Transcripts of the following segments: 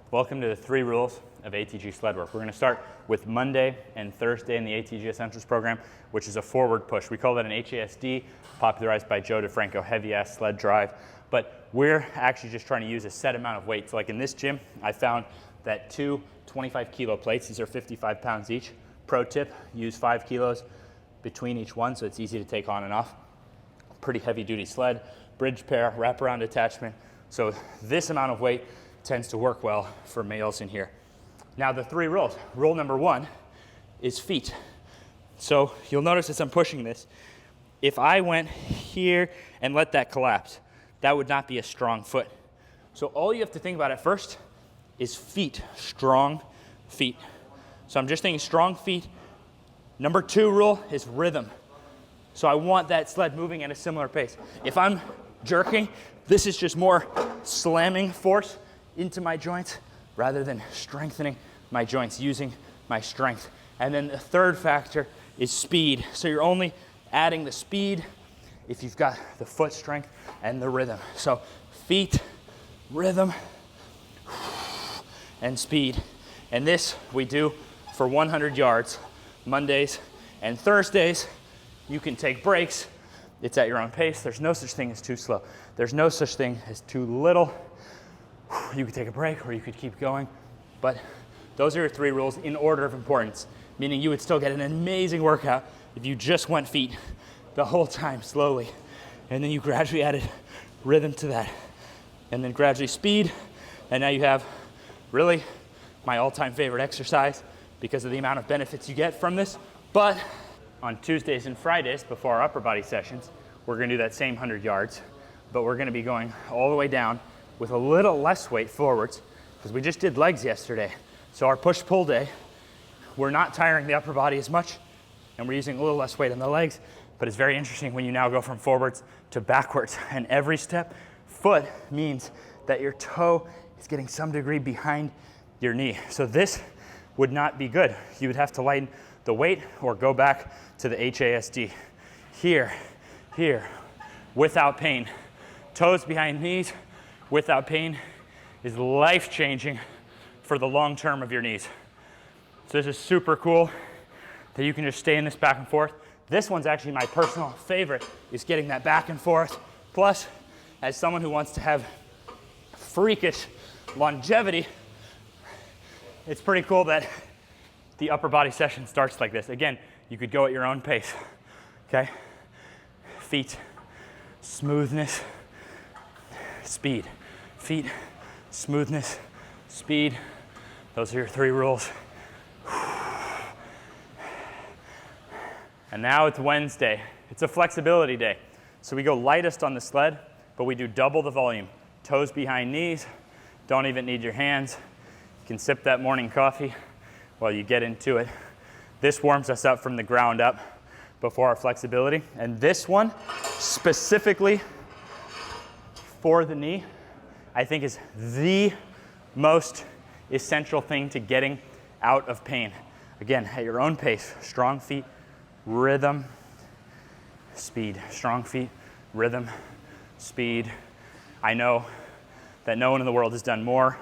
Welcome to the 3 rules of ATG sled work. We're going to start with Monday and Thursday in the ATG Essentials program, which is a forward push. We call that an HASD, popularized by Joe DeFranco, heavy ass sled drive. But we're actually just trying to use a set amount of weight. So like in this gym, I found that 2 25 kilo plates, these are 55 pounds each. Pro tip, use 5 kilos between each one so it's easy to take on and off. Pretty heavy duty sled, bridge pair, wraparound attachment. So this amount of weight tends to work well for males in here. Now the 3 rules. Rule number 1 is feet. So you'll notice as I'm pushing this, if I went here and let that collapse, that would not be a strong foot. So all you have to think about at first is feet, strong feet. So I'm just thinking strong feet. Number 2 rule is rhythm. So I want that sled moving at a similar pace. If I'm jerking, this is just more slamming force into my joints rather than strengthening my joints, using my strength. And then the 3rd factor is speed. So you're only adding the speed if you've got the foot strength and the rhythm. So feet, rhythm, and speed. And this we do for 100 yards, Mondays and Thursdays. You can take breaks. It's at your own pace. There's no such thing as too slow. There's no such thing as too little. You could take a break or you could keep going. But those are your 3 rules in order of importance, meaning you would still get an amazing workout if you just went feet the whole time slowly. And then you gradually added rhythm to that. And then gradually speed. And now you have really my all-time favorite exercise because of the amount of benefits you get from this. But on Tuesdays and Fridays before our upper body sessions, we're gonna do that same 100 yards, but we're gonna be going all the way down with a little less weight forwards because we just did legs yesterday. So our push-pull day, we're not tiring the upper body as much and we're using a little less weight on the legs, but it's very interesting when you now go from forwards to backwards, and every step foot means that your toe is getting some degree behind your knee. So this would not be good. You would have to lighten the weight or go back to the HASD. Here, without pain. Toes behind knees without pain is life-changing for the long term of your knees. So this is super cool that you can just stay in this back and forth. This one's actually my personal favorite, is getting that back and forth. Plus, as someone who wants to have freakish longevity, it's pretty cool that the upper body session starts like this. Again, you could go at your own pace, okay? Feet, smoothness, speed. Feet, smoothness, speed. Those are your 3 rules. And now it's Wednesday. It's a flexibility day. So we go lightest on the sled, but we do double the volume. Toes behind knees, don't even need your hands. You can sip that morning coffee while you get into it. This warms us up from the ground up before our flexibility. And this one, specifically for the knee, I think is the most essential thing to getting out of pain. Again, at your own pace, strong feet, rhythm, speed. Strong feet, rhythm, speed. I know that no one in the world has done more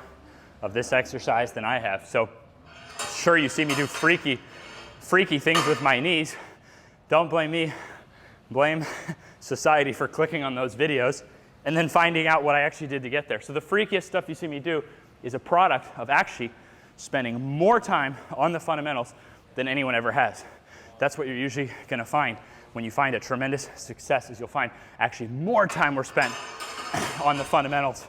of this exercise than I have. So sure, you see me do freaky things with my knees. Don't blame me, blame society for clicking on those videos and then finding out what I actually did to get there. So the freakiest stuff you see me do is a product of actually spending more time on the fundamentals than anyone ever has. That's what you're usually gonna find when you find a tremendous success, is you'll find actually more time were spent on the fundamentals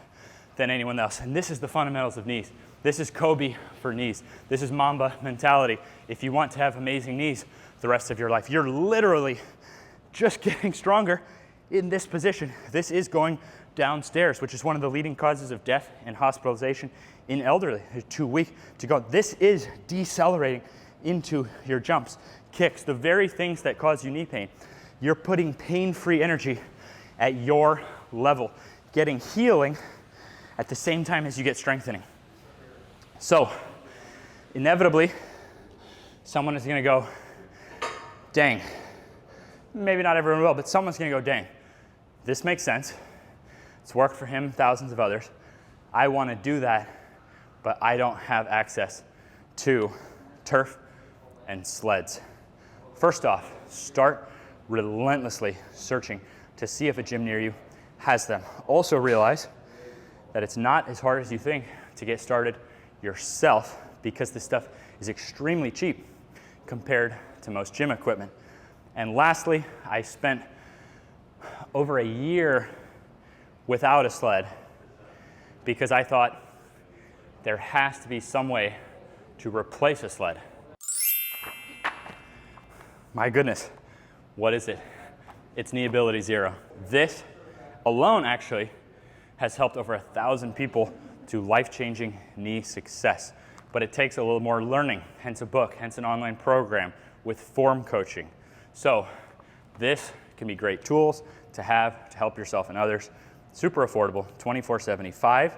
than anyone else. And this is the fundamentals of knees. This is Kobe for knees. This is Mamba mentality. If you want to have amazing knees the rest of your life, you're literally just getting stronger in this position. This is going downstairs, which is one of the leading causes of death and hospitalization in elderly. They're too weak to go. This is decelerating into your jumps, kicks, the very things that cause you knee pain. You're putting pain-free energy at your level, getting healing at the same time as you get strengthening. So, inevitably, someone is gonna go, dang. Maybe not everyone will, but someone's gonna go, dang. This makes sense. It's worked for him, thousands of others. I wanna do that but I don't have access to turf and sleds. First off, start relentlessly searching to see if a gym near you has them. Also realize that it's not as hard as you think to get started yourself, because this stuff is extremely cheap compared to most gym equipment. And lastly, I spent over a year without a sled because I thought there has to be some way to replace a sled. My goodness, what is it? It's Knee Ability Zero. This alone actually has helped over 1,000 people to life-changing knee success. But it takes a little more learning, hence a book, hence an online program with form coaching. So this can be great tools to have to help yourself and others. Super affordable, $24.75,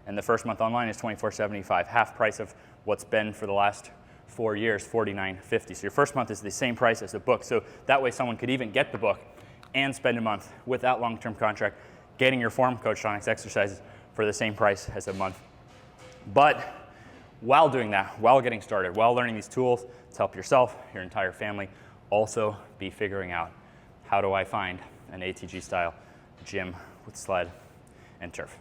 and the first month online is $24.75, half price of what's been for the last 4 years, $49.50. So your first month is the same price as the book. So that way someone could even get the book and spend a month without long-term contract, getting your form coached on its exercises for the same price as a month. But while doing that, while getting started, while learning these tools to help yourself, your entire family, also be figuring out, how do I find an ATG style gym with sled and turf?